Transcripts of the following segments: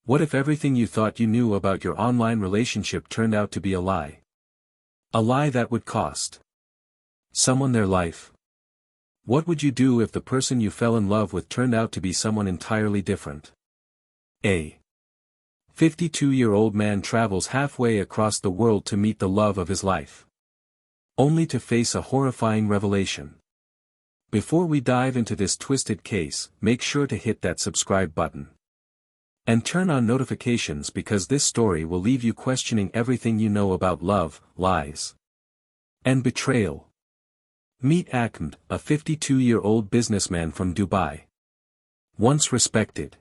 What if everything you thought you knew about your online relationship turned out to be a lie? A lie that would cost someone their life. What would you do if the person you fell in love with turned out to be someone entirely different? A 52-year-old man travels halfway across the world to meet the love of his life, only to face a horrifying revelation. Before we dive into this twisted case, make sure to hit that subscribe button and turn on notifications, because this story will leave you questioning everything you know about love, lies, and betrayal. Meet Akmed, a 52-year-old businessman from Dubai. Once respected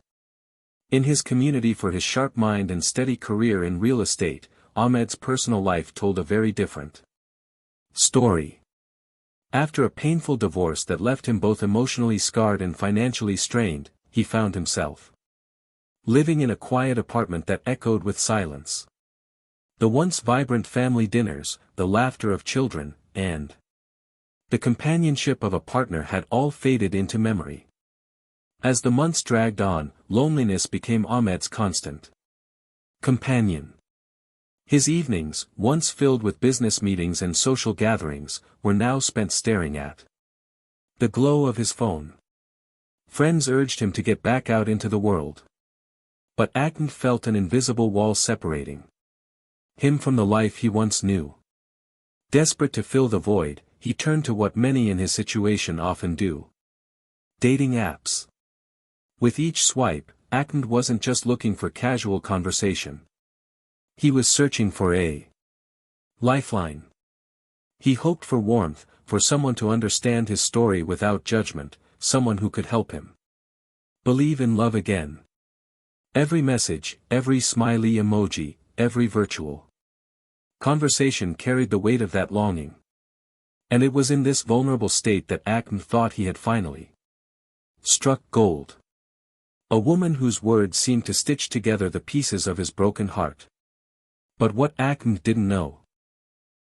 in his community for his sharp mind and steady career in real estate, Ahmed's personal life told a very different story. After a painful divorce that left him both emotionally scarred and financially strained, he found himself living in a quiet apartment that echoed with silence. The once vibrant family dinners, the laughter of children, and the companionship of a partner had all faded into memory. As the months dragged on, loneliness became Ahmed's constant companion. His evenings, once filled with business meetings and social gatherings, were now spent staring at the glow of his phone. Friends urged him to get back out into the world, but Akmed felt an invisible wall separating him from the life he once knew. Desperate to fill the void, he turned to what many in his situation often do: dating apps. With each swipe, Akmed wasn't just looking for casual conversation. He was searching for a lifeline. He hoped for warmth, for someone to understand his story without judgment, someone who could help him believe in love again. Every message, every smiley emoji, every virtual conversation carried the weight of that longing. And it was in this vulnerable state that Akmed thought he had finally struck gold. A woman whose words seemed to stitch together the pieces of his broken heart. But what Akmed didn't know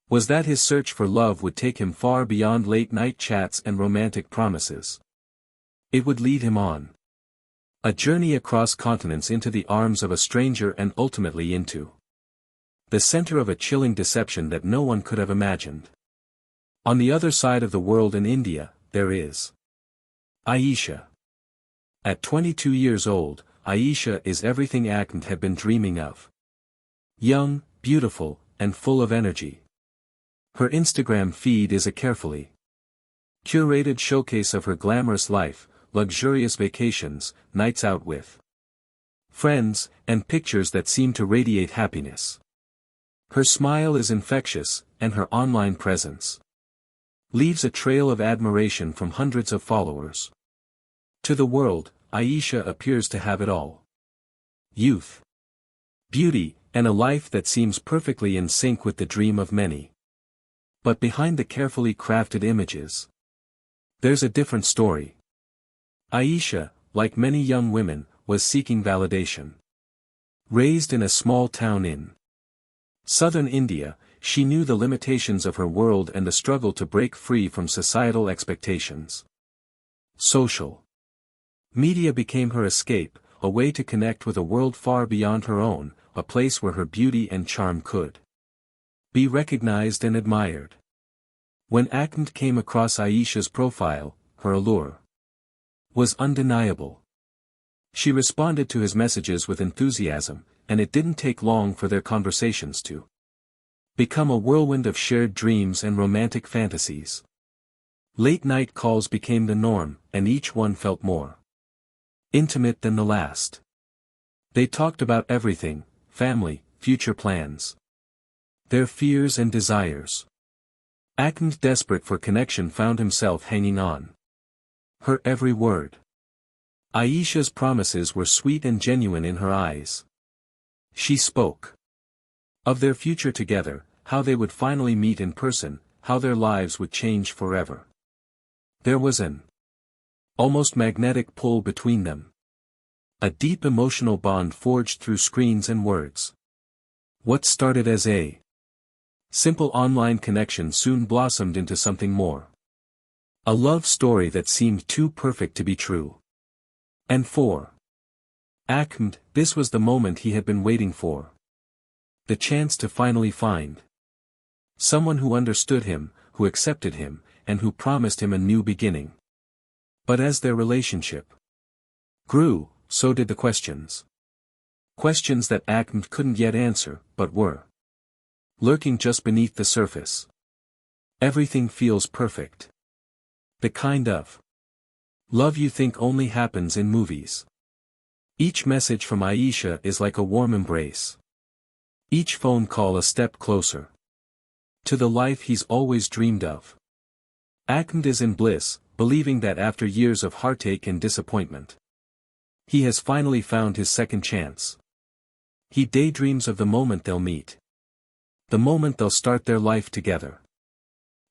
was that his search for love would take him far beyond late-night chats and romantic promises. It would lead him on a journey across continents, into the arms of a stranger, and ultimately into the center of a chilling deception that no one could have imagined. On the other side of the world, in India, there is Aisha. At 22 years old, Aisha is everything Akmed had been dreaming of. Young, beautiful, and full of energy. Her Instagram feed is a carefully curated showcase of her glamorous life, luxurious vacations, nights out with friends, and pictures that seem to radiate happiness. Her smile is infectious, and her online presence leaves a trail of admiration from hundreds of followers. To the world, Aisha appears to have it all: youth, beauty, and a life that seems perfectly in sync with the dream of many. But behind the carefully crafted images, there's a different story. Aisha, like many young women, was seeking validation. Raised in a small town in southern India, she knew the limitations of her world and the struggle to break free from societal expectations. Social media became her escape, a way to connect with a world far beyond her own, a place where her beauty and charm could be recognized and admired. When Akmed came across Aisha's profile, her allure was undeniable. She responded to his messages with enthusiasm, and it didn't take long for their conversations to become a whirlwind of shared dreams and romantic fantasies. Late-night calls became the norm, and each one felt more intimate than the last. They talked about everything: family, future plans, their fears and desires. Akmed, desperate for connection, found himself hanging on her every word. Aisha's promises were sweet and genuine in her eyes. She spoke of their future together, how they would finally meet in person, how their lives would change forever. There was an almost magnetic pull between them. A deep emotional bond forged through screens and words. What started as a simple online connection soon blossomed into something more. A love story that seemed too perfect to be true. And for Akmed, this was the moment he had been waiting for. The chance to finally find someone who understood him, who accepted him, and who promised him a new beginning. But as their relationship grew, so did the questions. Questions that Akmed couldn't yet answer, but were lurking just beneath the surface. Everything feels perfect. The kind of love you think only happens in movies. Each message from Aisha is like a warm embrace. Each phone call a step closer to the life he's always dreamed of. Akmed is in bliss, believing that after years of heartache and disappointment, he has finally found his second chance. He daydreams of the moment they'll meet. The moment they'll start their life together.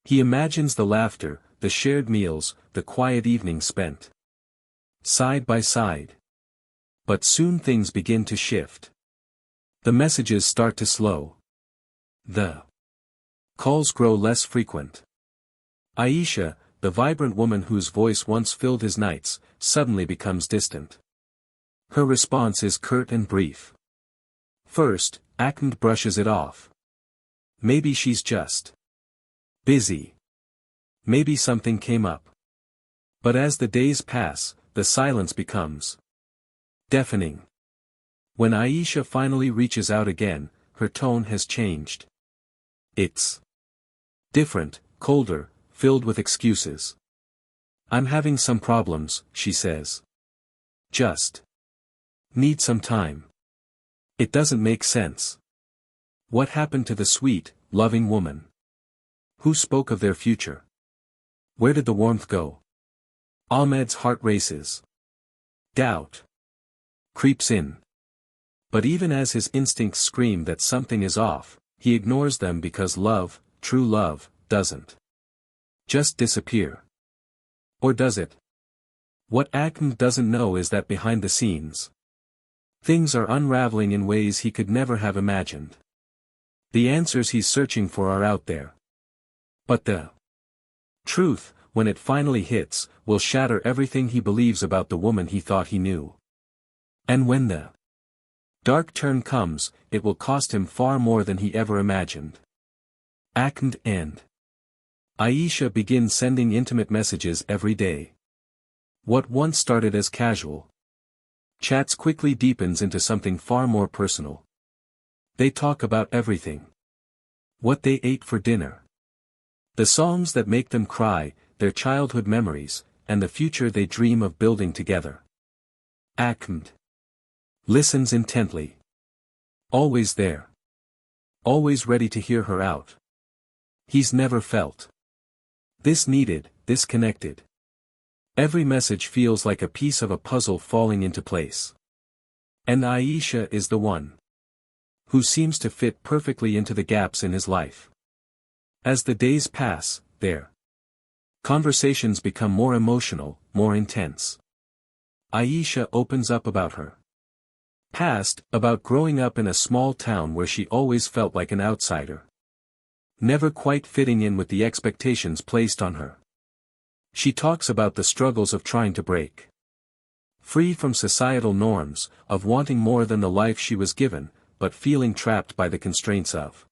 He imagines the laughter, the shared meals, the quiet evenings spent side by side. But soon things begin to shift. The messages start to slow. The calls grow less frequent. Aisha, the vibrant woman whose voice once filled his nights, suddenly becomes distant. Her response is curt and brief. First, Akmed brushes it off. Maybe she's just busy. Maybe something came up. But as the days pass, the silence becomes deafening. When Aisha finally reaches out again, her tone has changed. It's different, colder, filled with excuses. I'm having some problems, she says. Just need some time. It doesn't make sense. What happened to the sweet, loving woman who spoke of their future? Where did the warmth go? Ahmed's heart races. Doubt creeps in. But even as his instincts scream that something is off, he ignores them because love, true love, doesn't just disappear. Or does it? What Akmed doesn't know is that behind the scenes, things are unraveling in ways he could never have imagined. The answers he's searching for are out there. But the truth, when it finally hits, will shatter everything he believes about the woman he thought he knew. And when the dark turn comes, it will cost him far more than he ever imagined. Akmed and Aisha begin sending intimate messages every day. What once started as casual chats quickly deepens into something far more personal. They talk about everything. What they ate for dinner. The songs that make them cry, their childhood memories, and the future they dream of building together. Akmed listens intently. Always there. Always ready to hear her out. He's never felt this needed, this connected. Every message feels like a piece of a puzzle falling into place. And Aisha is the one who seems to fit perfectly into the gaps in his life. As the days pass, their conversations become more emotional, more intense. Aisha opens up about her past, about growing up in a small town where she always felt like an outsider. Never quite fitting in with the expectations placed on her. She talks about the struggles of trying to break free from societal norms, of wanting more than the life she was given, but feeling trapped by the constraints of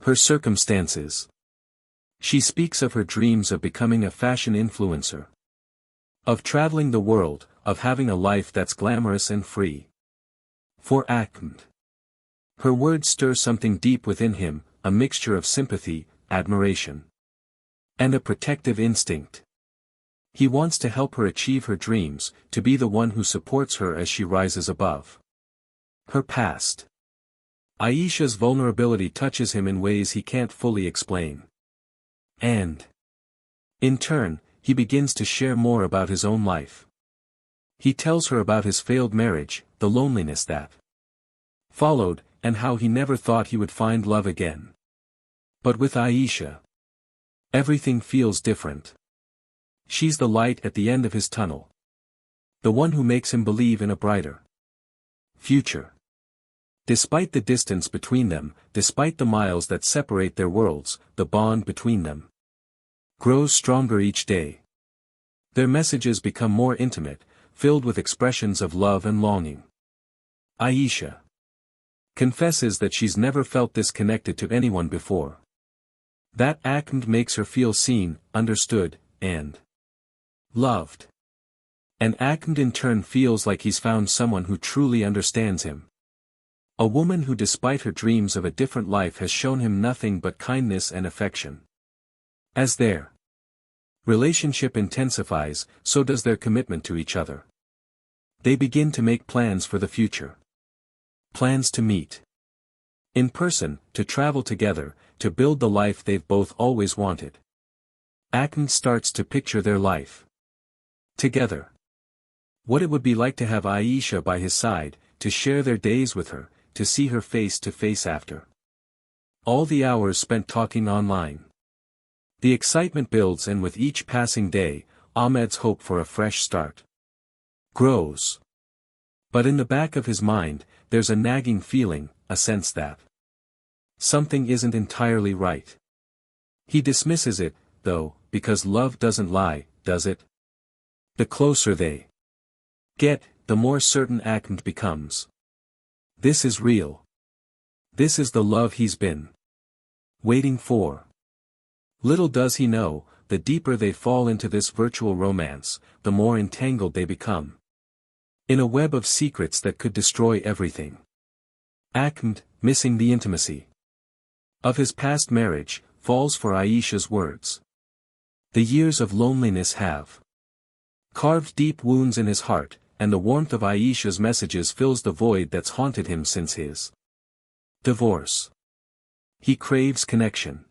her circumstances. She speaks of her dreams of becoming a fashion influencer, of traveling the world, of having a life that's glamorous and free. For Akmed, her words stir something deep within him, a mixture of sympathy, admiration, and a protective instinct. He wants to help her achieve her dreams, to be the one who supports her as she rises above her past. Aisha's vulnerability touches him in ways he can't fully explain. And in turn, he begins to share more about his own life. He tells her about his failed marriage, the loneliness that followed, and how he never thought he would find love again. But with Aisha, everything feels different. She's the light at the end of his tunnel. The one who makes him believe in a brighter future. Despite the distance between them, despite the miles that separate their worlds, the bond between them grows stronger each day. Their messages become more intimate, filled with expressions of love and longing. Aisha confesses that she's never felt this connected to anyone before. That Akmed makes her feel seen, understood, and loved. And Akmed in turn feels like he's found someone who truly understands him. A woman who despite her dreams of a different life has shown him nothing but kindness and affection. As their relationship intensifies, so does their commitment to each other. They begin to make plans for the future. Plans to meet in person, to travel together, to build the life they've both always wanted. Akmed starts to picture their life together. What it would be like to have Aisha by his side, to share their days with her, to see her face to face after all the hours spent talking online. The excitement builds, and with each passing day, Ahmed's hope for a fresh start grows. But in the back of his mind, there's a nagging feeling, a sense that something isn't entirely right. He dismisses it, though, because love doesn't lie, does it? The closer they get, the more certain Akmed becomes. This is real. This is the love he's been waiting for. Little does he know, the deeper they fall into this virtual romance, the more entangled they become in a web of secrets that could destroy everything. Akmed, missing the intimacy of his past marriage, falls for Aisha's words. The years of loneliness have carved deep wounds in his heart, and the warmth of Aisha's messages fills the void that's haunted him since his divorce. He craves connection.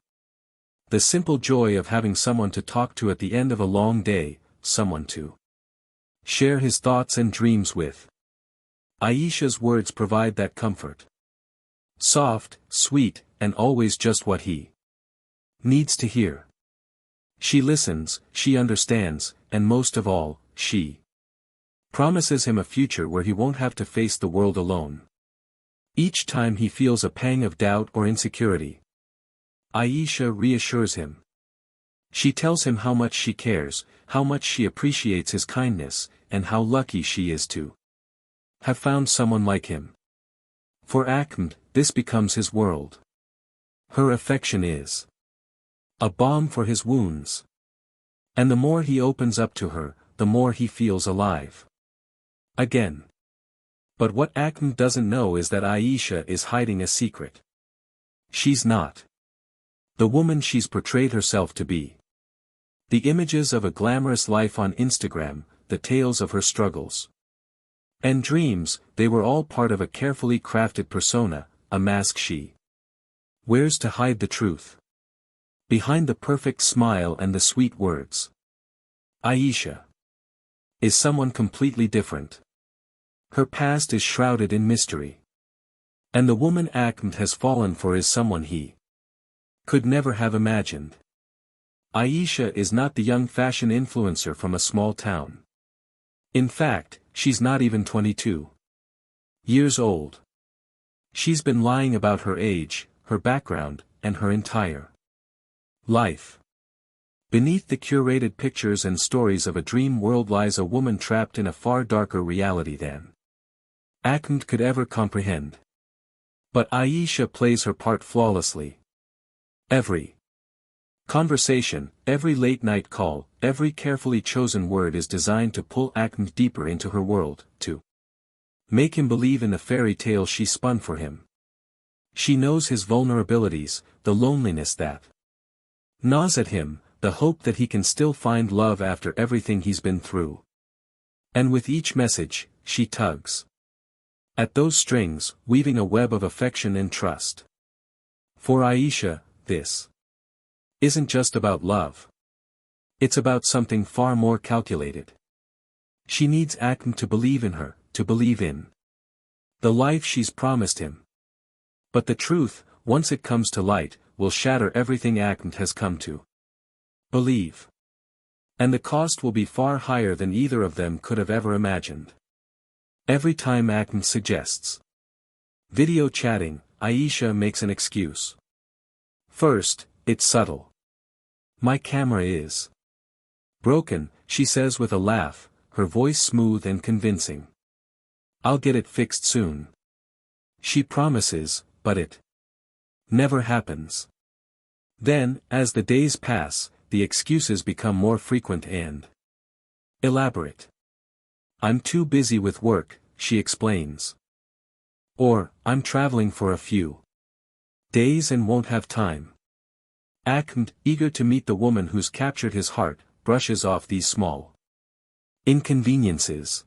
The simple joy of having someone to talk to at the end of a long day, someone to share his thoughts and dreams with. Aisha's words provide that comfort. Soft, sweet, and always just what he needs to hear. She listens, she understands, and most of all, she promises him a future where he won't have to face the world alone. Each time he feels a pang of doubt or insecurity, Aisha reassures him. She tells him how much she cares, how much she appreciates his kindness, and how lucky she is to have found someone like him. For Akmed, this becomes his world. Her affection is a balm for his wounds. And the more he opens up to her, the more he feels alive again. But what Akmed doesn't know is that Aisha is hiding a secret. She's not the woman she's portrayed herself to be. The images of a glamorous life on Instagram, the tales of her struggles and dreams, they were all part of a carefully crafted persona, a mask she wears to hide the truth behind the perfect smile and the sweet words. Aisha is someone completely different. Her past is shrouded in mystery. And the woman Akmed has fallen for is someone he could never have imagined. Aisha is not the young fashion influencer from a small town. In fact, she's not even 22 years old. She's been lying about her age, her background, and her entire life. Beneath the curated pictures and stories of a dream world lies a woman trapped in a far darker reality than Akmed could ever comprehend. But Aisha plays her part flawlessly. Every conversation, every late-night call, every carefully chosen word is designed to pull Akmed deeper into her world, to make him believe in the fairy tale she spun for him. She knows his vulnerabilities, the loneliness that gnaws at him, the hope that he can still find love after everything he's been through. And with each message, she tugs at those strings, weaving a web of affection and trust. For Aisha, this isn't just about love. It's about something far more calculated. She needs Akmed to believe in her, to believe in the life she's promised him. But the truth, once it comes to light, will shatter everything Akmed has come to believe. And the cost will be far higher than either of them could have ever imagined. Every time Akmed suggests video chatting, Aisha makes an excuse. First, it's subtle. My camera is broken, she says with a laugh, her voice smooth and convincing. I'll get it fixed soon. She promises, but it never happens. Then, as the days pass, the excuses become more frequent and elaborate. I'm too busy with work, she explains. Or, I'm traveling for a few days and won't have time. Akmed, eager to meet the woman who's captured his heart, brushes off these small inconveniences.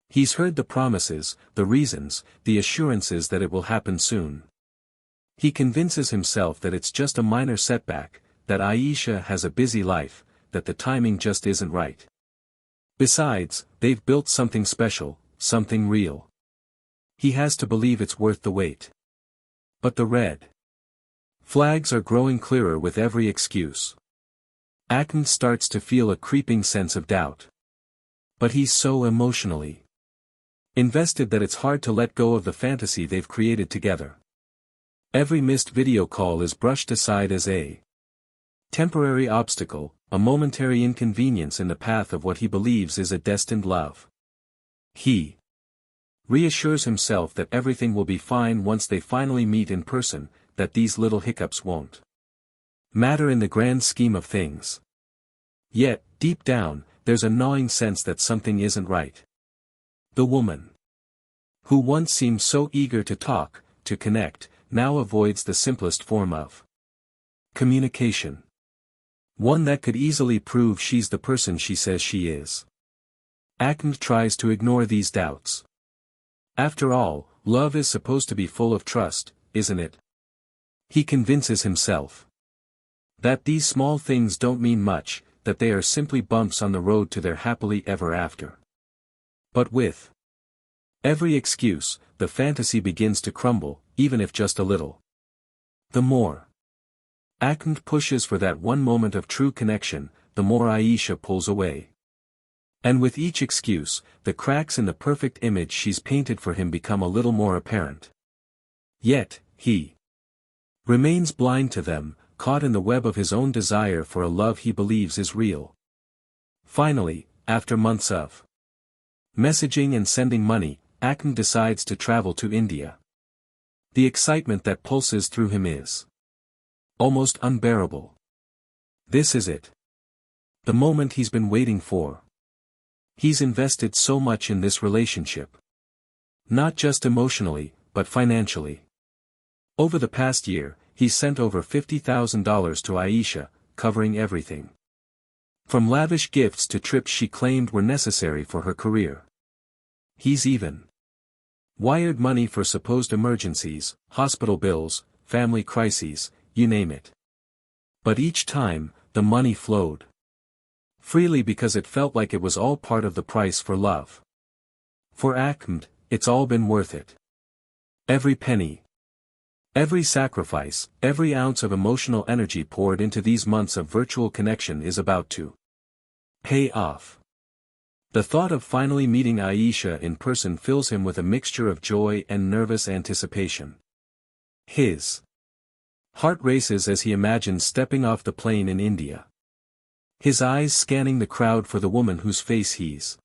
He's heard the promises, the reasons, the assurances that it will happen soon. He convinces himself that it's just a minor setback, that Aisha has a busy life, that the timing just isn't right. Besides, they've built something special, something real. He has to believe it's worth the wait. But the red flags are growing clearer with every excuse. Akmed starts to feel a creeping sense of doubt. But he's so emotionally invested that it's hard to let go of the fantasy they've created together. Every missed video call is brushed aside as a temporary obstacle, a momentary inconvenience in the path of what he believes is a destined love. He reassures himself that everything will be fine once they finally meet in person, that these little hiccups won't matter in the grand scheme of things. Yet, deep down, there's a gnawing sense that something isn't right. The woman who once seemed so eager to talk, to connect, now avoids the simplest form of communication. One that could easily prove she's the person she says she is. Akmed tries to ignore these doubts. After all, love is supposed to be full of trust, isn't it? He convinces himself that these small things don't mean much, that they are simply bumps on the road to their happily ever after. But with every excuse, the fantasy begins to crumble, even if just a little. The more Akmed pushes for that one moment of true connection, the more Aisha pulls away. And with each excuse, the cracks in the perfect image she's painted for him become a little more apparent. Yet, he remains blind to them, caught in the web of his own desire for a love he believes is real. Finally, after months of messaging and sending money, Akmed decides to travel to India. The excitement that pulses through him is almost unbearable. This is it. The moment he's been waiting for. He's invested so much in this relationship. Not just emotionally, but financially. Over the past year, he's sent over $50,000 to Aisha, covering everything from lavish gifts to trips she claimed were necessary for her career. He's even wired money for supposed emergencies, hospital bills, family crises, you name it. But each time, the money flowed freely because it felt like it was all part of the price for love. For Akmed, it's all been worth it. Every penny. Every sacrifice, every ounce of emotional energy poured into these months of virtual connection is about to pay off. The thought of finally meeting Aisha in person fills him with a mixture of joy and nervous anticipation. His heart races as he imagines stepping off the plane in India. His eyes scanning the crowd for the woman whose face he's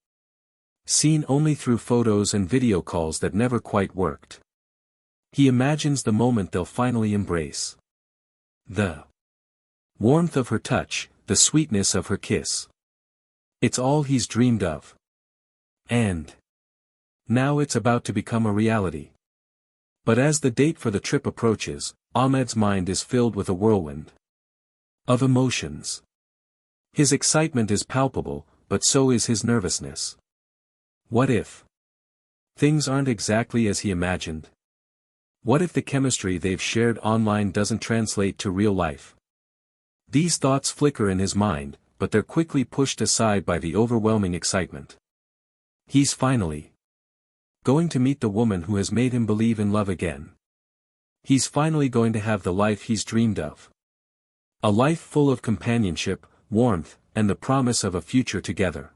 seen only through photos and video calls that never quite worked. He imagines the moment they'll finally embrace. The warmth of her touch, the sweetness of her kiss. It's all he's dreamed of. And now it's about to become a reality. But as the date for the trip approaches, Ahmed's mind is filled with a whirlwind of emotions. His excitement is palpable, but so is his nervousness. What if things aren't exactly as he imagined? What if the chemistry they've shared online doesn't translate to real life? These thoughts flicker in his mind, but they're quickly pushed aside by the overwhelming excitement. He's finally going to meet the woman who has made him believe in love again. He's finally going to have the life he's dreamed of. A life full of companionship, warmth, and the promise of a future together.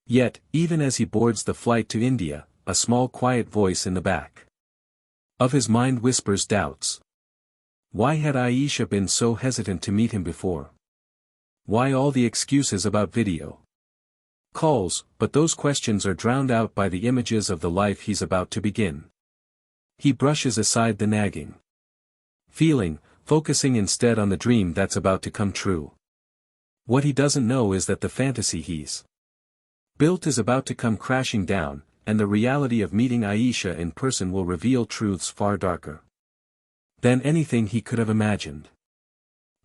Yet, even as he boards the flight to India, a small quiet voice in the back of his mind whispers doubts. Why had Aisha been so hesitant to meet him before? Why all the excuses about video calls? But those questions are drowned out by the images of the life he's about to begin. He brushes aside the nagging feeling, focusing instead on the dream that's about to come true. What he doesn't know is that the fantasy he's built is about to come crashing down, and the reality of meeting Aisha in person will reveal truths far darker than anything he could have imagined.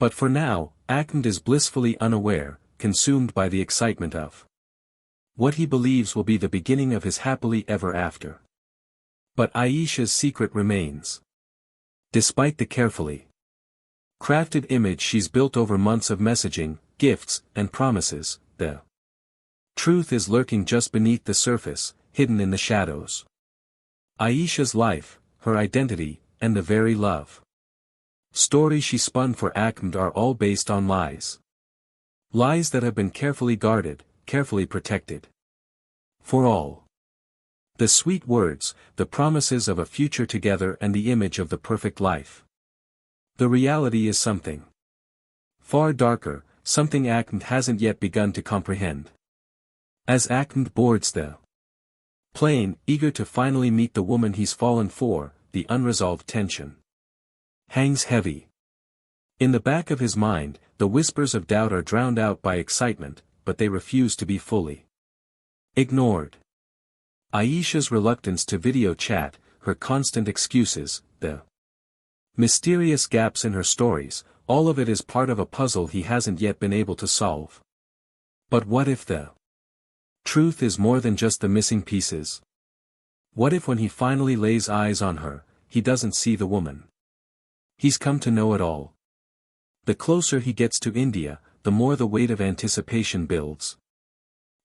But for now, Akmed is blissfully unaware, consumed by the excitement of what he believes will be the beginning of his happily ever after. But Aisha's secret remains. Despite the carefully crafted image she's built over months of messaging, gifts, and promises, the truth is lurking just beneath the surface, hidden in the shadows. Aisha's life, her identity, and the very love stories she spun for Akmed are all based on lies. Lies that have been carefully guarded, carefully protected. For all the sweet words, the promises of a future together and the image of the perfect life. The reality is something far darker, something Akmed hasn't yet begun to comprehend. As Akmed boards the plane, eager to finally meet the woman he's fallen for, the unresolved tension hangs heavy. In the back of his mind, the whispers of doubt are drowned out by excitement, but they refuse to be fully ignored. Aisha's reluctance to video chat, her constant excuses, the mysterious gaps in her stories, all of it is part of a puzzle he hasn't yet been able to solve. But what if the truth is more than just the missing pieces? What if when he finally lays eyes on her, he doesn't see the woman he's come to know at all? The closer he gets to India, the more the weight of anticipation builds.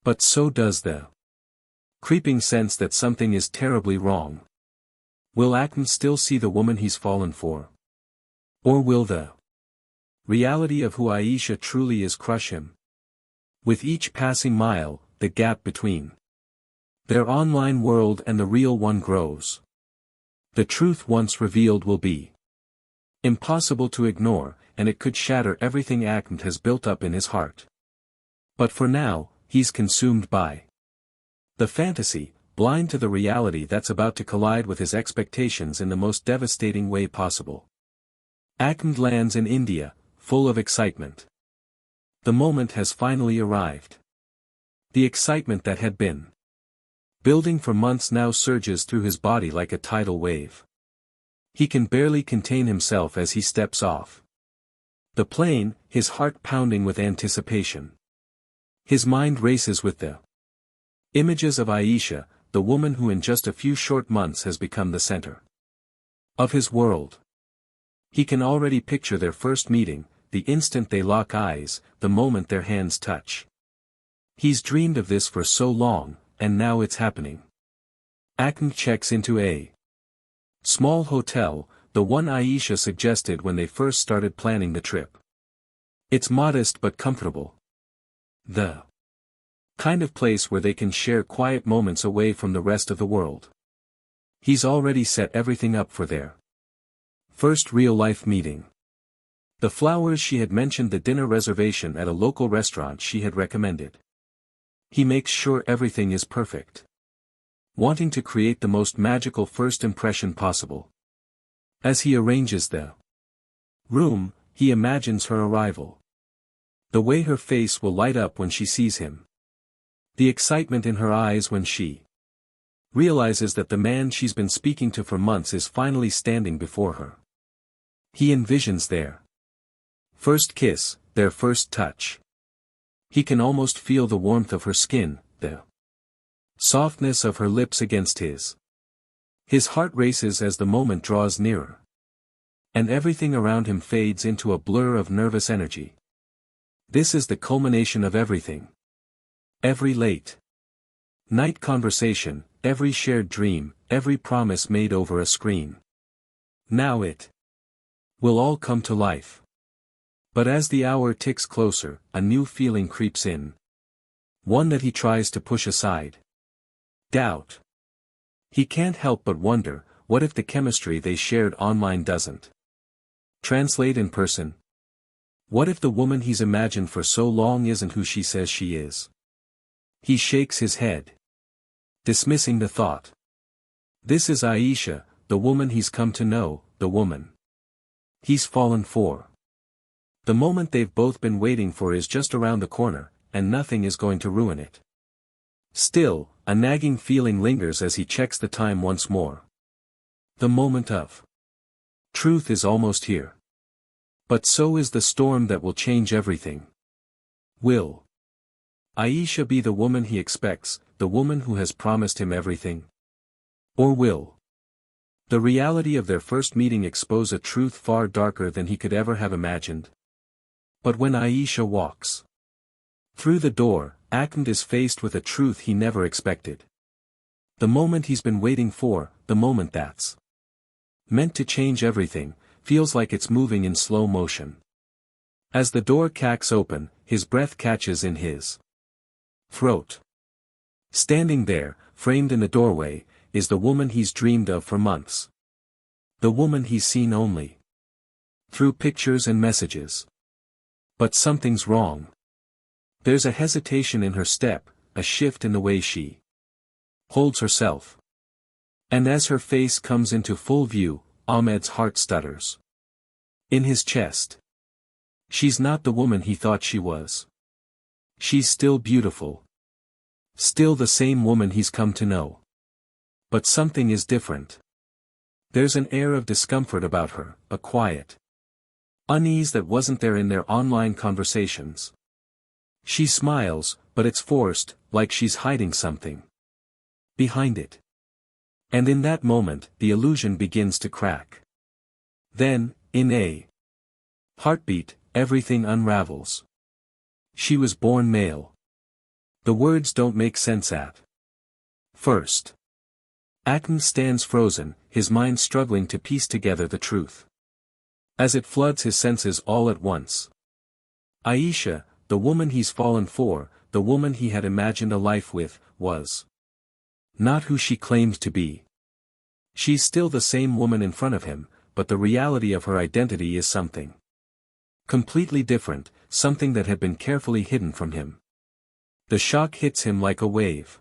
But so does the creeping sense that something is terribly wrong. Will Akmed still see the woman he's fallen for? Or will the reality of who Aisha truly is crush him? With each passing mile, the gap between their online world and the real one grows. The truth once revealed will be impossible to ignore, and it could shatter everything Akmed has built up in his heart. But for now, he's consumed by the fantasy, blind to the reality that's about to collide with his expectations in the most devastating way possible. Akmed lands in India, full of excitement. The moment has finally arrived. The excitement that had been building for months now surges through his body like a tidal wave. He can barely contain himself as he steps off the plane, his heart pounding with anticipation. His mind races with the images of Aisha, the woman who in just a few short months has become the center of his world. He can already picture their first meeting, the instant they lock eyes, the moment their hands touch. He's dreamed of this for so long, and now it's happening. Akmed checks into a small hotel, the one Aisha suggested when they first started planning the trip. It's modest but comfortable. The kind of place where they can share quiet moments away from the rest of the world. He's already set everything up for their first real-life meeting. The flowers she had mentioned, the dinner reservation at a local restaurant she had recommended. He makes sure everything is perfect, wanting to create the most magical first impression possible. As he arranges the room, he imagines her arrival. The way her face will light up when she sees him. The excitement in her eyes when she realizes that the man she's been speaking to for months is finally standing before her. He envisions their first kiss, their first touch. He can almost feel the warmth of her skin, the softness of her lips against his. His heart races as the moment draws nearer. And everything around him fades into a blur of nervous energy. This is the culmination of everything. Every late night conversation, every shared dream, every promise made over a screen. Now it will all come to life. But as the hour ticks closer, a new feeling creeps in. One that he tries to push aside. Doubt. He can't help but wonder, what if the chemistry they shared online doesn't translate in person? What if the woman he's imagined for so long isn't who she says she is? He shakes his head, dismissing the thought. This is Aisha, the woman he's come to know, the woman he's fallen for. The moment they've both been waiting for is just around the corner, and nothing is going to ruin it. Still, a nagging feeling lingers as he checks the time once more. The moment of truth is almost here. But so is the storm that will change everything. Will Aisha be the woman he expects, the woman who has promised him everything? Or will the reality of their first meeting expose a truth far darker than he could ever have imagined? But when Aisha walks through the door, Akmed is faced with a truth he never expected. The moment he's been waiting for, the moment that's meant to change everything, feels like it's moving in slow motion. As the door cracks open, his breath catches in his throat. Standing there, framed in the doorway, is the woman he's dreamed of for months. The woman he's seen only through pictures and messages. But something's wrong. There's a hesitation in her step, a shift in the way she holds herself. And as her face comes into full view, Ahmed's heart stutters in his chest. She's not the woman he thought she was. She's still beautiful. Still the same woman he's come to know. But something is different. There's an air of discomfort about her, a quiet unease that wasn't there in their online conversations. She smiles, but it's forced, like she's hiding something behind it. And in that moment, the illusion begins to crack. Then, in a heartbeat, everything unravels. She was born male. The words don't make sense at first. Akmed stands frozen, his mind struggling to piece together the truth. As it floods his senses all at once. Aisha, the woman he's fallen for, the woman he had imagined a life with, was not who she claimed to be. She's still the same woman in front of him, but the reality of her identity is something completely different, something that had been carefully hidden from him. The shock hits him like a wave.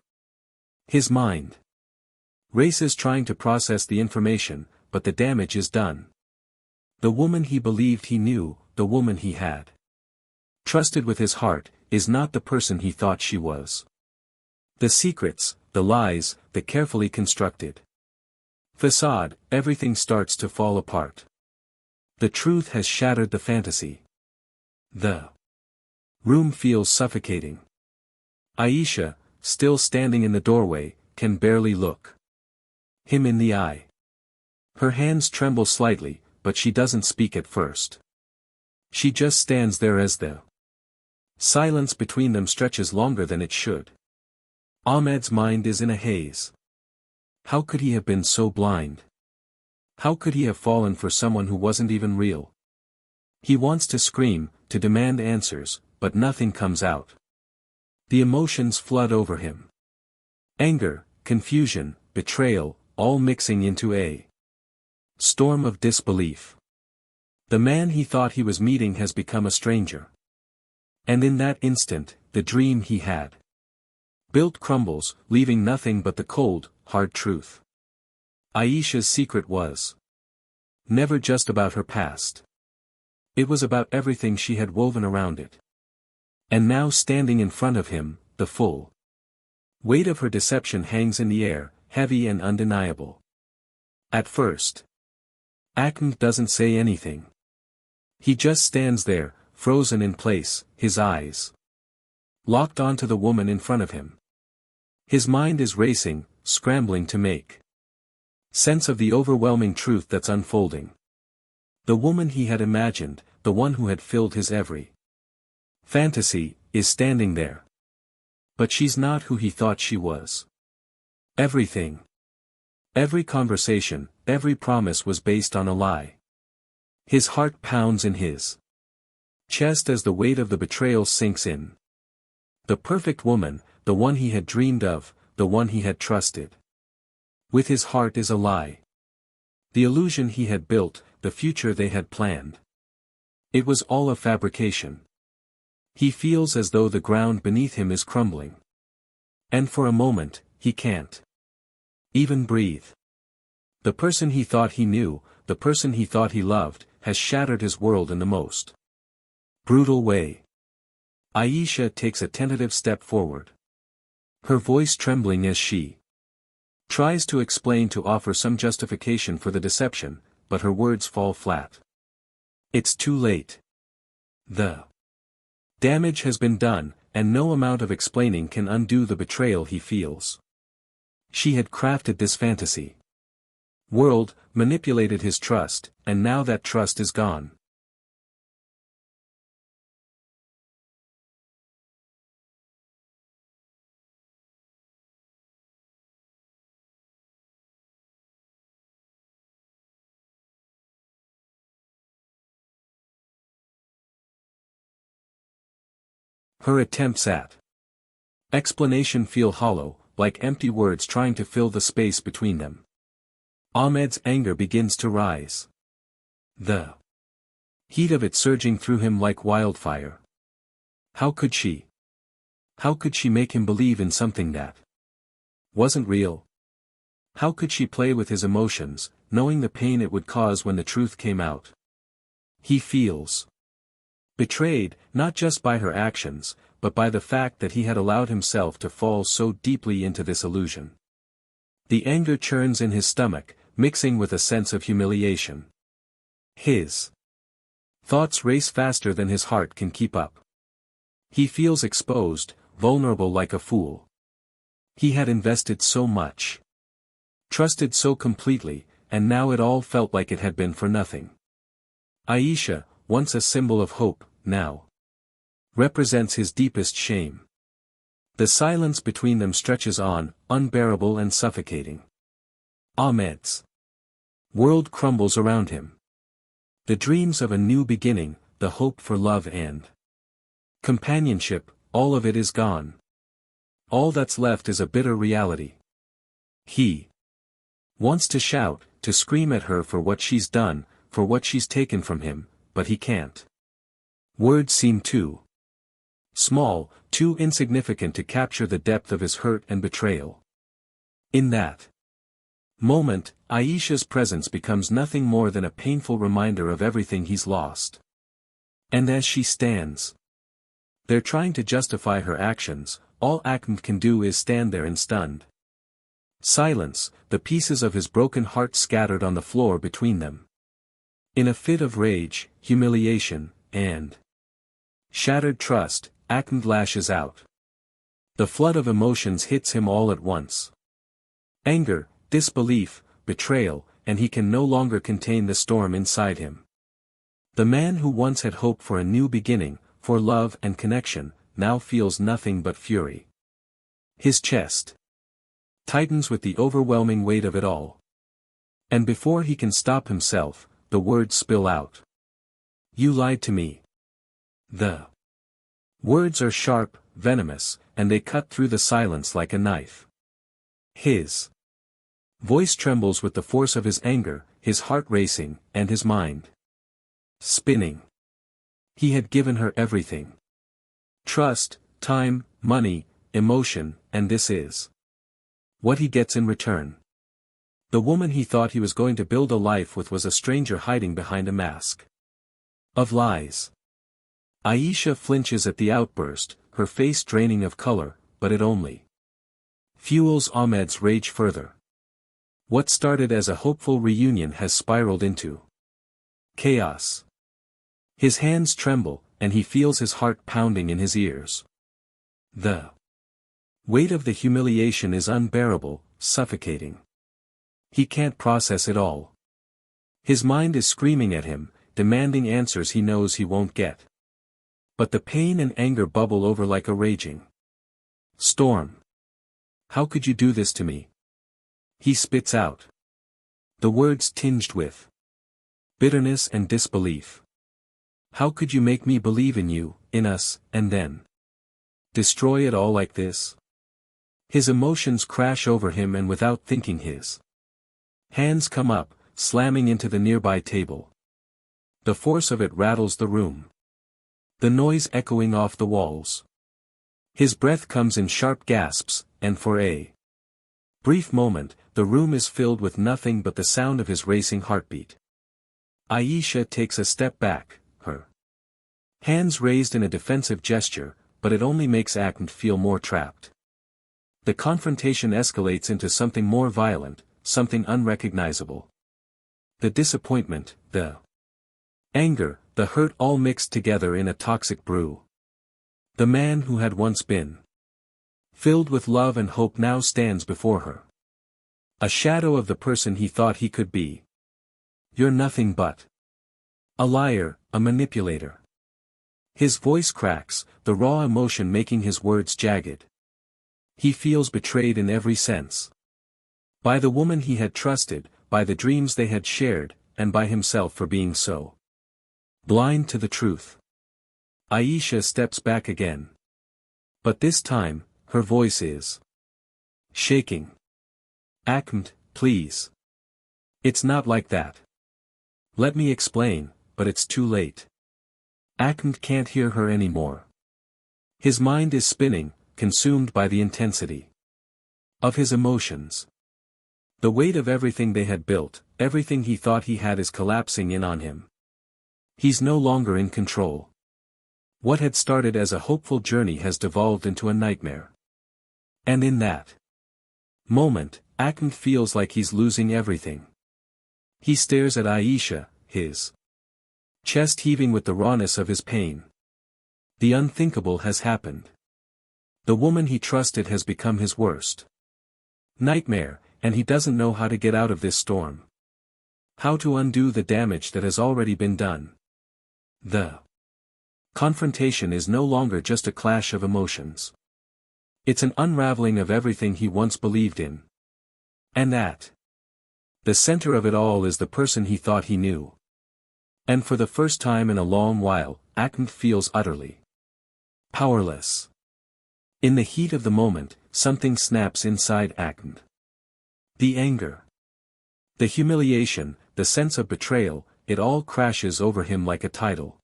His mind races trying to process the information, but the damage is done. The woman he believed he knew, the woman he had trusted with his heart, is not the person he thought she was. The secrets, the lies, the carefully constructed facade, everything starts to fall apart. The truth has shattered the fantasy. The room feels suffocating. Aisha, still standing in the doorway, can barely look him in the eye. Her hands tremble slightly, but she doesn't speak at first. She just stands there as the silence between them stretches longer than it should. Ahmed's mind is in a haze. How could he have been so blind? How could he have fallen for someone who wasn't even real? He wants to scream, to demand answers, but nothing comes out. The emotions flood over him. Anger, confusion, betrayal, all mixing into a storm of disbelief. The man he thought he was meeting has become a stranger. And in that instant, the dream he had built crumbles, leaving nothing but the cold, hard truth. Aisha's secret was never just about her past. It was about everything she had woven around it. And now standing in front of him, the full weight of her deception hangs in the air, heavy and undeniable. At first, Akmed doesn't say anything. He just stands there, frozen in place, his eyes locked onto the woman in front of him. His mind is racing, scrambling to make sense of the overwhelming truth that's unfolding. The woman he had imagined, the one who had filled his every fantasy, is standing there. But she's not who he thought she was. Everything, every conversation, every promise was based on a lie. His heart pounds in his chest as the weight of the betrayal sinks in. The perfect woman, the one he had dreamed of, the one he had trusted with his heart, is a lie. The illusion he had built, the future they had planned. It was all a fabrication. He feels as though the ground beneath him is crumbling. And for a moment, he can't even breathe. The person he thought he knew, the person he thought he loved, has shattered his world in the most brutal way. Aisha takes a tentative step forward. Her voice trembling as she tries to explain, to offer some justification for the deception, but her words fall flat. It's too late. The damage has been done, and no amount of explaining can undo the betrayal he feels. She had crafted this fantasy world, manipulated his trust, and now that trust is gone. Her attempts at explanation feel hollow, like empty words trying to fill the space between them. Ahmed's anger begins to rise. The heat of it surging through him like wildfire. How could she? How could she make him believe in something that wasn't real? How could she play with his emotions, knowing the pain it would cause when the truth came out? He feels betrayed, not just by her actions, but by the fact that he had allowed himself to fall so deeply into this illusion. The anger churns in his stomach, mixing with a sense of humiliation. His thoughts race faster than his heart can keep up. He feels exposed, vulnerable, like a fool. He had invested so much, trusted so completely, and now it all felt like it had been for nothing. Aisha, once a symbol of hope, now represents his deepest shame. The silence between them stretches on, unbearable and suffocating. Ahmed's world crumbles around him. The dreams of a new beginning, the hope for love and companionship, all of it is gone. All that's left is a bitter reality. He wants to shout, to scream at her for what she's done, for what she's taken from him, but he can't. Words seem too small, too insignificant to capture the depth of his hurt and betrayal. In that moment, Aisha's presence becomes nothing more than a painful reminder of everything he's lost. And as she stands there trying to justify her actions, all Akmed can do is stand there in stunned silence, the pieces of his broken heart scattered on the floor between them. In a fit of rage, humiliation, and shattered trust, Akmed lashes out. The flood of emotions hits him all at once. Anger, disbelief, betrayal, and he can no longer contain the storm inside him. The man who once had hope for a new beginning, for love and connection, now feels nothing but fury. His chest tightens with the overwhelming weight of it all. And before he can stop himself, the words spill out. You lied to me. The words are sharp, venomous, and they cut through the silence like a knife. His voice trembles with the force of his anger, his heart racing, and his mind spinning. He had given her everything. Trust, time, money, emotion, and this is what he gets in return. The woman he thought he was going to build a life with was a stranger hiding behind a mask of lies. Aisha flinches at the outburst, her face draining of color, but it only fuels Ahmed's rage further. What started as a hopeful reunion has spiraled into chaos. His hands tremble, and he feels his heart pounding in his ears. The weight of the humiliation is unbearable, suffocating. He can't process it all. His mind is screaming at him, demanding answers he knows he won't get. But the pain and anger bubble over like a raging storm. How could you do this to me? He spits out the words tinged with bitterness and disbelief. How could you make me believe in you, in us, and then destroy it all like this? His emotions crash over him, and without thinking his hands come up, slamming into the nearby table. The force of it rattles the room, the noise echoing off the walls. His breath comes in sharp gasps, and for a brief moment, The room is filled with nothing but the sound of his racing heartbeat. Aisha takes a step back, her hands raised in a defensive gesture, but it only makes Akmed feel more trapped. The confrontation escalates into something more violent, something unrecognizable. The disappointment, the anger, the hurt all mixed together in a toxic brew. The man who had once been filled with love and hope now stands before her. A shadow of the person he thought he could be. You're nothing but a liar, a manipulator. His voice cracks, the raw emotion making his words jagged. He feels betrayed in every sense. By the woman he had trusted, by the dreams they had shared, and by himself for being so blind to the truth. Aisha steps back again. But this time, her voice is shaking. Akmed, please. It's not like that. Let me explain, but it's too late. Akmed can't hear her anymore. His mind is spinning, consumed by the intensity of his emotions. The weight of everything they had built, everything he thought he had is collapsing in on him. He's no longer in control. What had started as a hopeful journey has devolved into a nightmare. And in that moment, Akmed feels like he's losing everything. He stares at Aisha, his chest heaving with the rawness of his pain. The unthinkable has happened. The woman he trusted has become his worst nightmare, and he doesn't know how to get out of this storm. How to undo the damage that has already been done. The confrontation is no longer just a clash of emotions. It's an unraveling of everything he once believed in. And at the center of it all is the person he thought he knew. And for the first time in a long while, Akmed feels utterly powerless. In the heat of the moment, something snaps inside Akmed. The anger, the humiliation, the sense of betrayal, it all crashes over him like a tidal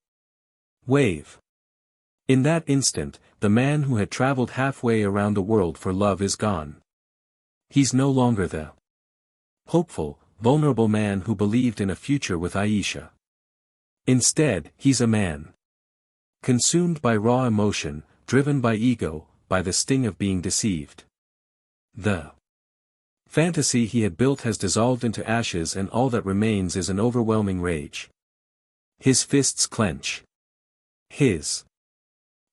wave. In that instant, the man who had traveled halfway around the world for love is gone. He's no longer the hopeful, vulnerable man who believed in a future with Aisha. Instead, he's a man consumed by raw emotion, driven by ego, by the sting of being deceived. The fantasy he had built has dissolved into ashes, and all that remains is an overwhelming rage. His fists clench. His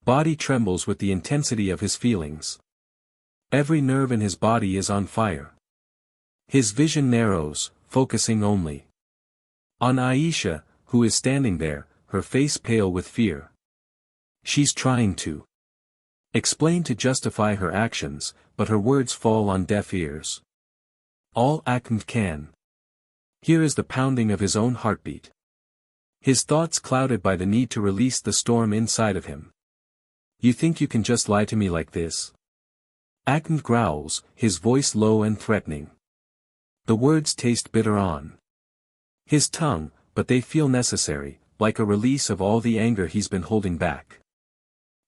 body trembles with the intensity of his feelings. Every nerve in his body is on fire. His vision narrows, focusing only on Aisha, who is standing there, her face pale with fear. She's trying to explain, to justify her actions, but her words fall on deaf ears. All Akmed can hear is the pounding of his own heartbeat. His thoughts clouded by the need to release the storm inside of him. You think you can just lie to me like this? Akmed growls, his voice low and threatening. The words taste bitter on his tongue, but they feel necessary, like a release of all the anger he's been holding back.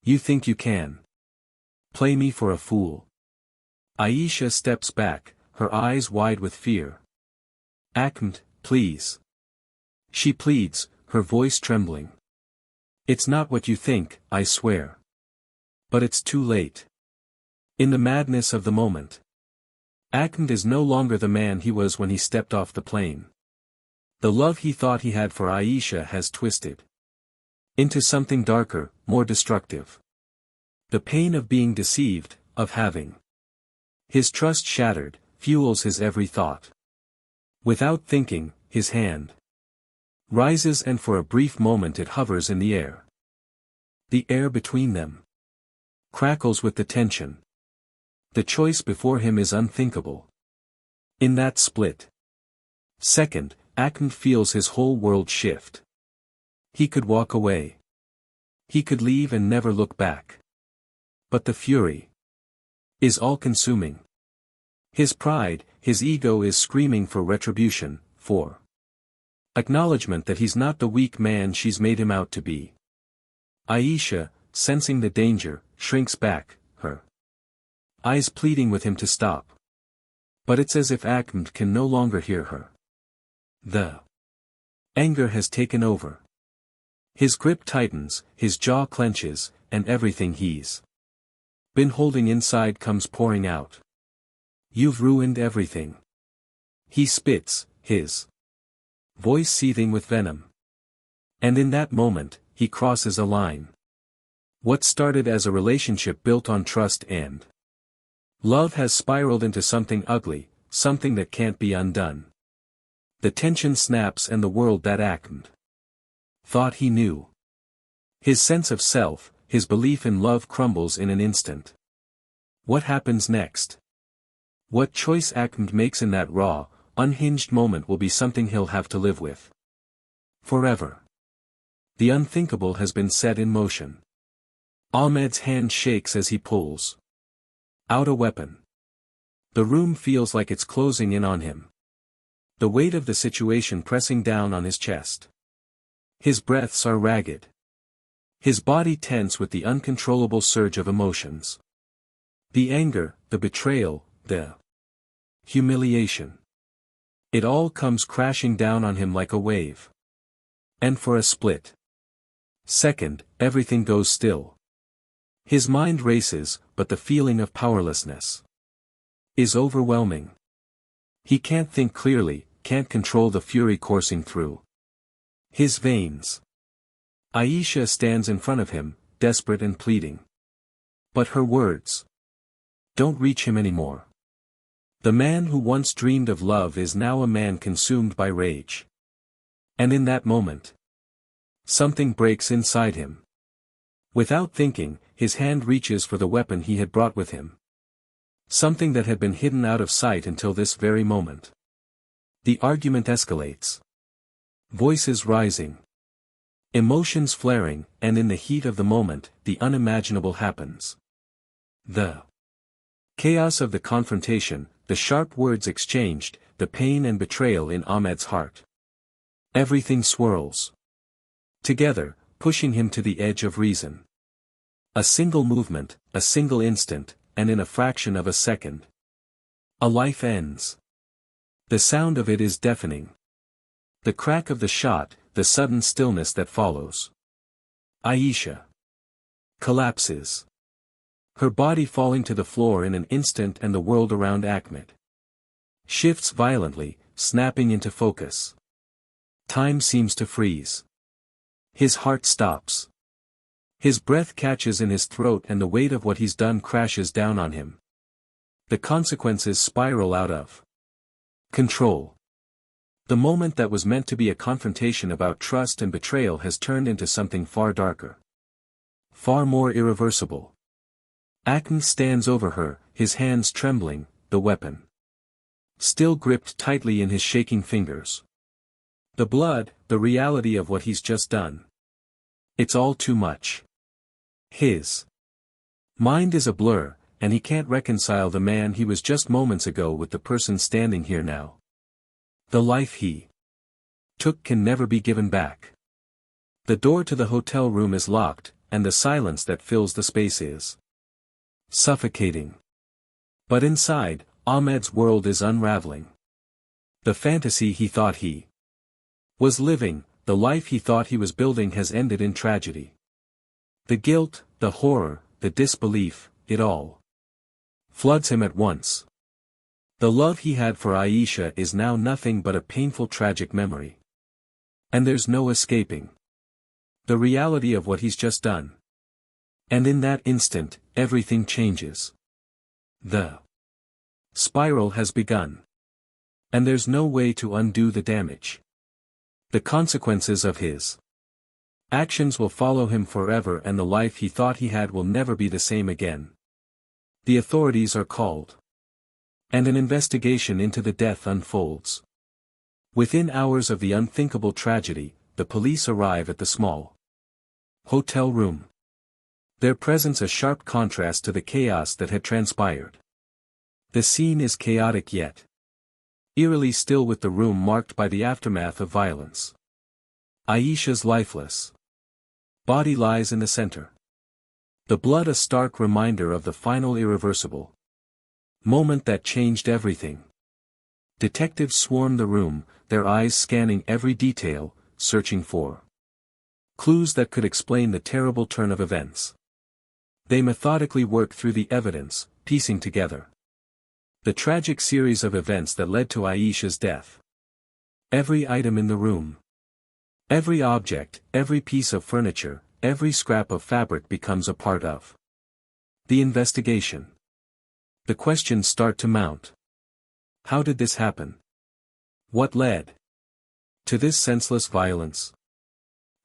You think you can play me for a fool? Aisha steps back, her eyes wide with fear. Akmed, please. She pleads, her voice trembling. It's not what you think, I swear. But it's too late. In the madness of the moment, Akmed is no longer the man he was when he stepped off the plane. The love he thought he had for Aisha has twisted into something darker, more destructive. The pain of being deceived, of having his trust shattered, fuels his every thought. Without thinking, his hand rises, and for a brief moment it hovers in the air. The air between them crackles with the tension. The choice before him is unthinkable. In that split second, Akmed feels his whole world shift. He could walk away. He could leave and never look back. But the fury is all-consuming. His pride, his ego is screaming for retribution, for acknowledgement that he's not the weak man she's made him out to be. Aisha, sensing the danger, shrinks back, her eyes pleading with him to stop. But it's as if Akmed can no longer hear her. The anger has taken over. His grip tightens, his jaw clenches, and everything he's been holding inside comes pouring out. You've ruined everything. He spits, his voice seething with venom. And in that moment, he crosses a line. What started as a relationship built on trust and love has spiraled into something ugly, something that can't be undone. The tension snaps and the world that Akmed thought he knew. His sense of self, his belief in love crumbles in an instant. What happens next? What choice Akmed makes in that raw, unhinged moment will be something he'll have to live with forever. The unthinkable has been set in motion. Ahmed's hand shakes as he pulls out a weapon. The room feels like it's closing in on him. The weight of the situation pressing down on his chest. His breaths are ragged. His body tense with the uncontrollable surge of emotions. The anger, the betrayal, the humiliation. It all comes crashing down on him like a wave. And for a split second, everything goes still. His mind races, but the feeling of powerlessness is overwhelming. He can't think clearly, can't control the fury coursing through his veins. Aisha stands in front of him, desperate and pleading. But her words don't reach him anymore. The man who once dreamed of love is now a man consumed by rage. And in that moment, something breaks inside him. Without thinking, his hand reaches for the weapon he had brought with him. Something that had been hidden out of sight until this very moment. The argument escalates. Voices rising. Emotions flaring, and in the heat of the moment, the unimaginable happens. The chaos of the confrontation, the sharp words exchanged, the pain and betrayal in Ahmed's heart. Everything swirls together, pushing him to the edge of reason. A single movement, a single instant, and in a fraction of a second, a life ends. The sound of it is deafening. The crack of the shot, the sudden stillness that follows. Aisha collapses. Her body falling to the floor in an instant, and the world around Akmed shifts violently, snapping into focus. Time seems to freeze. His heart stops. His breath catches in his throat, and the weight of what he's done crashes down on him. The consequences spiral out of control. The moment that was meant to be a confrontation about trust and betrayal has turned into something far darker. Far more irreversible. Akmed stands over her, his hands trembling, the weapon still gripped tightly in his shaking fingers. The blood, the reality of what he's just done. It's all too much. His mind is a blur, and he can't reconcile the man he was just moments ago with the person standing here now. The life he took can never be given back. The door to the hotel room is locked, and the silence that fills the space is suffocating. But inside, Ahmed's world is unraveling. The fantasy he thought he was living, the life he thought he was building has ended in tragedy. The guilt, the horror, the disbelief, it all floods him at once. The love he had for Aisha is now nothing but a painful tragic memory. And there's no escaping the reality of what he's just done. And in that instant, everything changes. The spiral has begun. And there's no way to undo the damage. The consequences of his actions will follow him forever, and the life he thought he had will never be the same again. The authorities are called. And an investigation into the death unfolds. Within hours of the unthinkable tragedy, the police arrive at the small hotel room. Their presence a sharp contrast to the chaos that had transpired. The scene is chaotic yet eerily still, with the room marked by the aftermath of violence. Aisha's lifeless body lies in the center. The blood a stark reminder of the final irreversible moment that changed everything. Detectives swarmed the room, their eyes scanning every detail, searching for clues that could explain the terrible turn of events. They methodically worked through the evidence, piecing together the tragic series of events that led to Aisha's death. Every item in the room, every object, every piece of furniture, every scrap of fabric becomes a part of the investigation. The questions start to mount. How did this happen? What led to this senseless violence?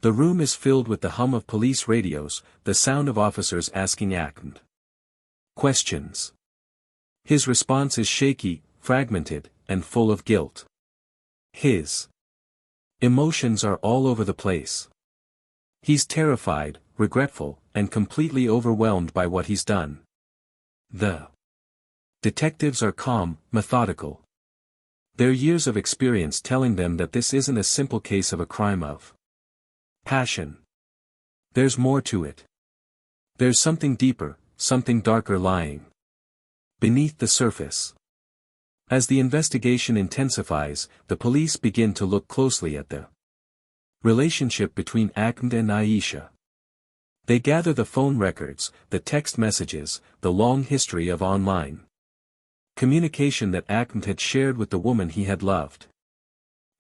The room is filled with the hum of police radios, the sound of officers asking Akmed questions. His response is shaky, fragmented, and full of guilt. His emotions are all over the place. He's terrified, regretful, and completely overwhelmed by what he's done. The detectives are calm, methodical. Their years of experience telling them that this isn't a simple case of a crime of passion. There's more to it. There's something deeper, something darker lying beneath the surface. As the investigation intensifies, the police begin to look closely at the relationship between Akmed and Aisha. They gather the phone records, the text messages, the long history of online communication that Akmed had shared with the woman he had loved.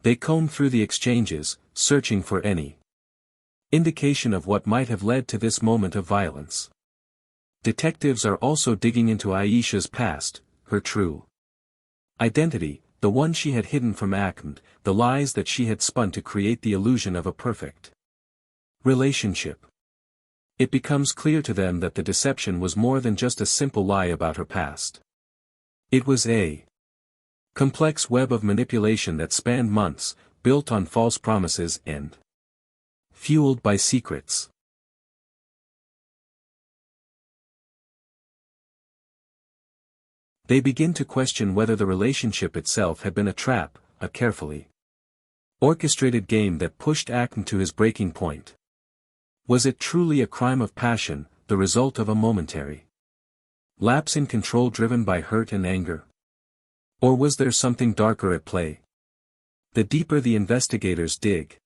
They comb through the exchanges, searching for any indication of what might have led to this moment of violence. Detectives are also digging into Aisha's past, her true identity, the one she had hidden from Akmed, the lies that she had spun to create the illusion of a perfect relationship. It becomes clear to them that the deception was more than just a simple lie about her past. It was a complex web of manipulation that spanned months, built on false promises and fueled by secrets. They begin to question whether the relationship itself had been a trap, a carefully orchestrated game that pushed Akmed to his breaking point. Was it truly a crime of passion, the result of a momentary lapse in control driven by hurt and anger? Or was there something darker at play? The deeper the investigators dig,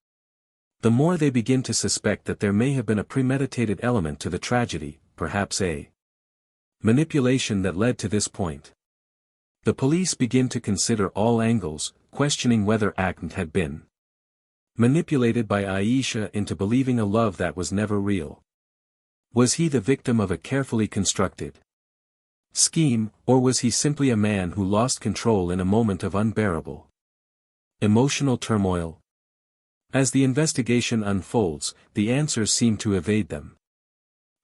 the more they begin to suspect that there may have been a premeditated element to the tragedy, perhaps a manipulation that led to this point. The police begin to consider all angles, questioning whether Akmed had been manipulated by Aisha into believing a love that was never real. Was he the victim of a carefully constructed scheme, or was he simply a man who lost control in a moment of unbearable emotional turmoil? As the investigation unfolds, the answers seem to evade them.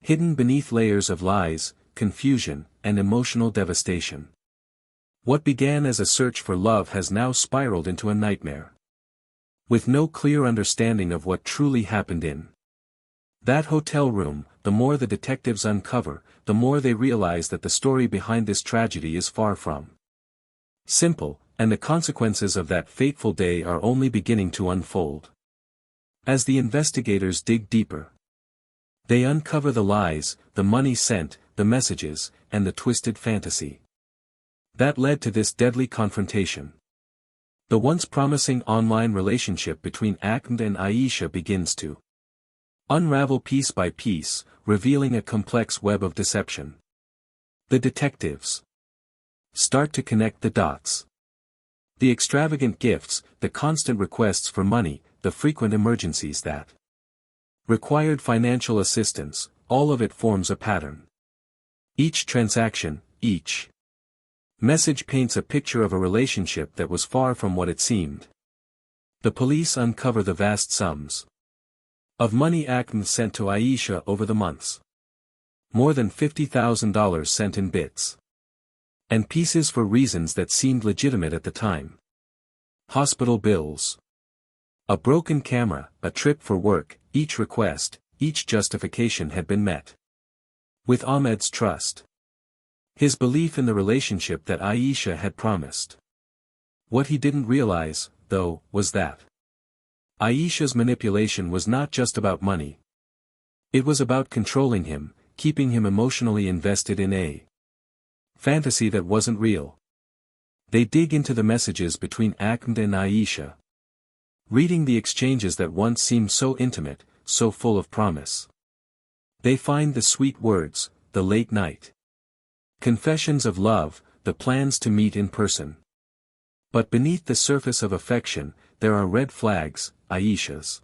Hidden beneath layers of lies, confusion, and emotional devastation. What began as a search for love has now spiraled into a nightmare. With no clear understanding of what truly happened in that hotel room, the more the detectives uncover, the more they realize that the story behind this tragedy is far from simple, and the consequences of that fateful day are only beginning to unfold. As the investigators dig deeper, they uncover the lies, the money sent, the messages, and the twisted fantasy that led to this deadly confrontation. The once promising online relationship between Akmed and Aisha begins to unravel piece by piece, revealing a complex web of deception. The detectives start to connect the dots. The extravagant gifts, the constant requests for money, the frequent emergencies that required financial assistance, all of it forms a pattern. Each transaction, each message paints a picture of a relationship that was far from what it seemed. The police uncover the vast sums of money Akmed sent to Aisha over the months. More than $50,000 sent in bits and pieces for reasons that seemed legitimate at the time. Hospital bills, a broken camera, a trip for work, each request, each justification had been met with Ahmed's trust. His belief in the relationship that Aisha had promised. What he didn't realize, though, was that Aisha's manipulation was not just about money. It was about controlling him, keeping him emotionally invested in a fantasy that wasn't real. They dig into the messages between Akmed and Aisha. Reading the exchanges that once seemed so intimate, so full of promise. They find the sweet words, the late night confessions of love, the plans to meet in person. But beneath the surface of affection, there are red flags: Aisha's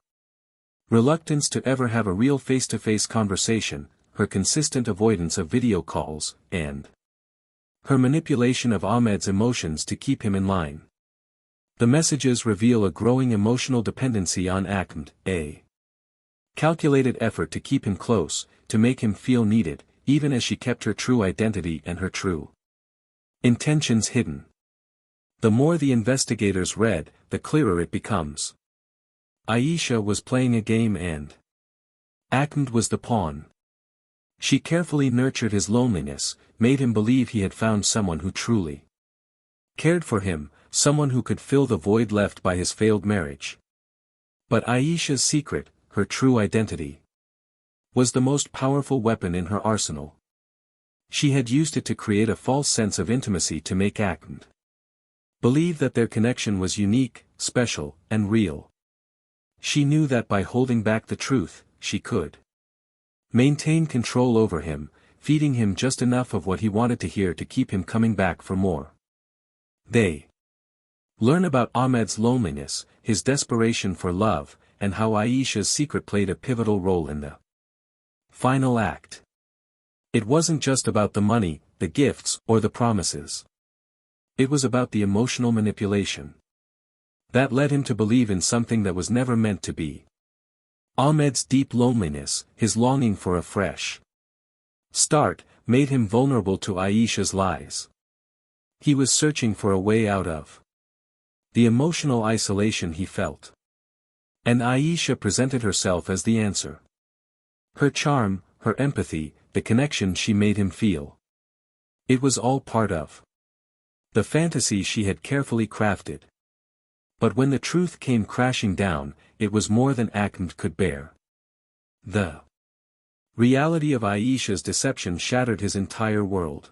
reluctance to ever have a real face-to-face conversation, her consistent avoidance of video calls, and her manipulation of Ahmed's emotions to keep him in line. The messages reveal a growing emotional dependency on Akmed, a calculated effort to keep him close, to make him feel needed, even as she kept her true identity and her true intentions hidden. The more the investigators read, the clearer it becomes. Aisha was playing a game and Akmed was the pawn. She carefully nurtured his loneliness, made him believe he had found someone who truly cared for him, someone who could fill the void left by his failed marriage. But Aisha's secret, her true identity, was the most powerful weapon in her arsenal. She had used it to create a false sense of intimacy to make Akmed believe that their connection was unique, special, and real. She knew that by holding back the truth, she could maintain control over him, feeding him just enough of what he wanted to hear to keep him coming back for more. They learn about Ahmed's loneliness, his desperation for love, and how Aisha's secret played a pivotal role in the final act. It wasn't just about the money, the gifts, or the promises. It was about the emotional manipulation that led him to believe in something that was never meant to be. Ahmed's deep loneliness, his longing for a fresh start, made him vulnerable to Aisha's lies. He was searching for a way out of the emotional isolation he felt. And Aisha presented herself as the answer. Her charm, her empathy, the connection she made him feel. It was all part of the fantasy she had carefully crafted. But when the truth came crashing down, it was more than Akmed could bear. The reality of Aisha's deception shattered his entire world.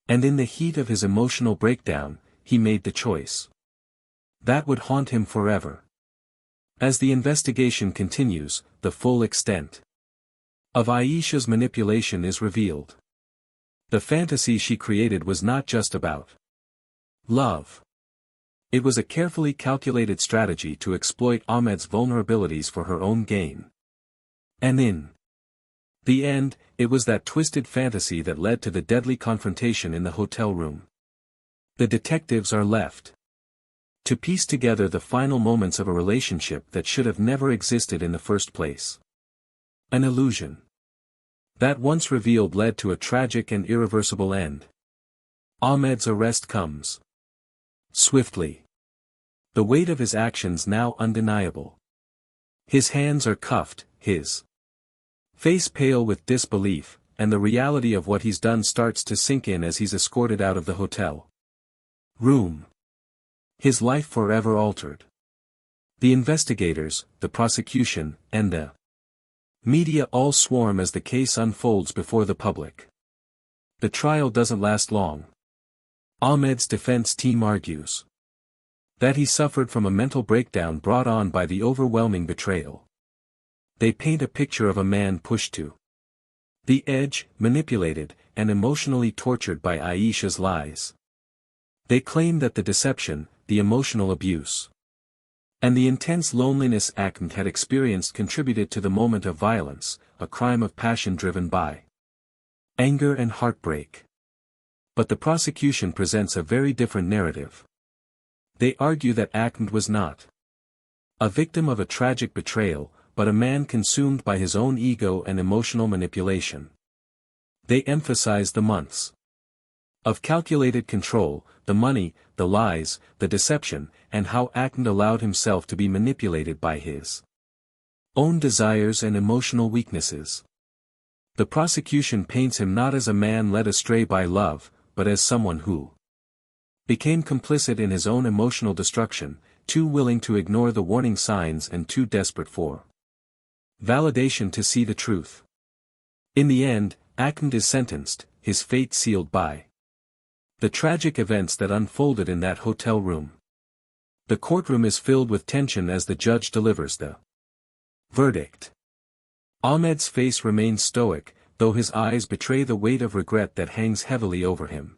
And in the heat of his emotional breakdown, he made the choice that would haunt him forever. As the investigation continues, the full extent of Aisha's manipulation is revealed. The fantasy she created was not just about love. It was a carefully calculated strategy to exploit Ahmed's vulnerabilities for her own gain. And in the end, it was that twisted fantasy that led to the deadly confrontation in the hotel room. The detectives are left to piece together the final moments of a relationship that should have never existed in the first place. An illusion that once revealed led to a tragic and irreversible end. Ahmed's arrest comes swiftly. The weight of his actions now undeniable. His hands are cuffed, his face pale with disbelief, and the reality of what he's done starts to sink in as he's escorted out of the hotel room. His life forever altered. The investigators, the prosecution, and the media all swarm as the case unfolds before the public. The trial doesn't last long. Ahmed's defense team argues that he suffered from a mental breakdown brought on by the overwhelming betrayal. They paint a picture of a man pushed to the edge, manipulated, and emotionally tortured by Aisha's lies. They claim that the deception, the emotional abuse, and the intense loneliness Akmed had experienced contributed to the moment of violence, a crime of passion driven by anger and heartbreak. But the prosecution presents a very different narrative. They argue that Akmed was not a victim of a tragic betrayal, but a man consumed by his own ego and emotional manipulation. They emphasize the months of calculated control, the money, the lies, the deception, and how Akmed allowed himself to be manipulated by his own desires and emotional weaknesses. The prosecution paints him not as a man led astray by love, but as someone who became complicit in his own emotional destruction, too willing to ignore the warning signs and too desperate for validation to see the truth. In the end, Akmed is sentenced, his fate sealed by The tragic events that unfolded in that hotel room. The courtroom is filled with tension as the judge delivers the verdict. Ahmed's face remains stoic, though his eyes betray the weight of regret that hangs heavily over him.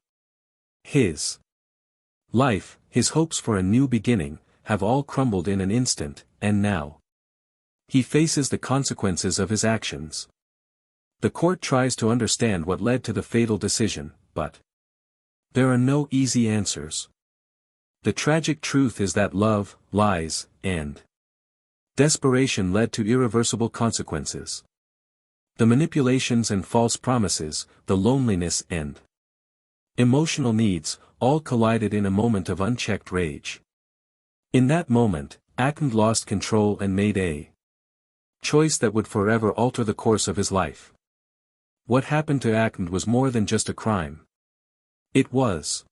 His life, his hopes for a new beginning, have all crumbled in an instant, and now he faces the consequences of his actions. The court tries to understand what led to the fatal decision, but there are no easy answers. The tragic truth is that love, lies, and desperation led to irreversible consequences. The manipulations and false promises, the loneliness and emotional needs, all collided in a moment of unchecked rage. In that moment, Akmed lost control and made a choice that would forever alter the course of his life. What happened to Akmed was more than just a crime. It was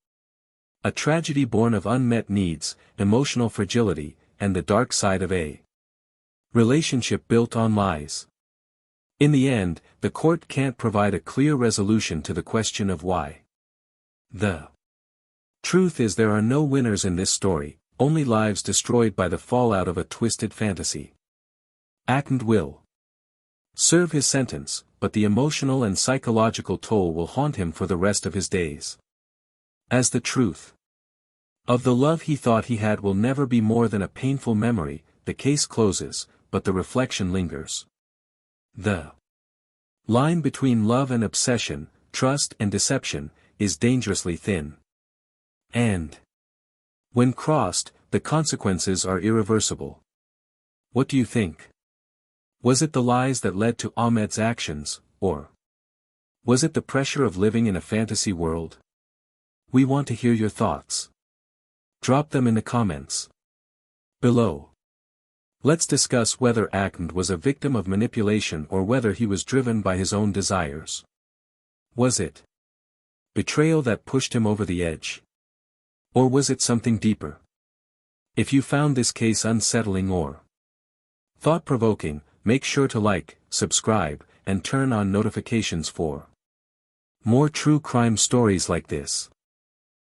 a tragedy born of unmet needs, emotional fragility, and the dark side of a relationship built on lies. In the end, the court can't provide a clear resolution to the question of why. The truth is there are no winners in this story, only lives destroyed by the fallout of a twisted fantasy. Akmed will serve his sentence, but the emotional and psychological toll will haunt him for the rest of his days. As the truth of the love he thought he had will never be more than a painful memory, the case closes, but the reflection lingers. The line between love and obsession, trust and deception, is dangerously thin. And when crossed, the consequences are irreversible. What do you think? Was it the lies that led to Ahmed's actions, or was it the pressure of living in a fantasy world? We want to hear your thoughts. Drop them in the comments below. Let's discuss whether Akmed was a victim of manipulation or whether he was driven by his own desires. Was it betrayal that pushed him over the edge? Or was it something deeper? If you found this case unsettling or thought-provoking, make sure to like, subscribe, and turn on notifications for more true crime stories like this.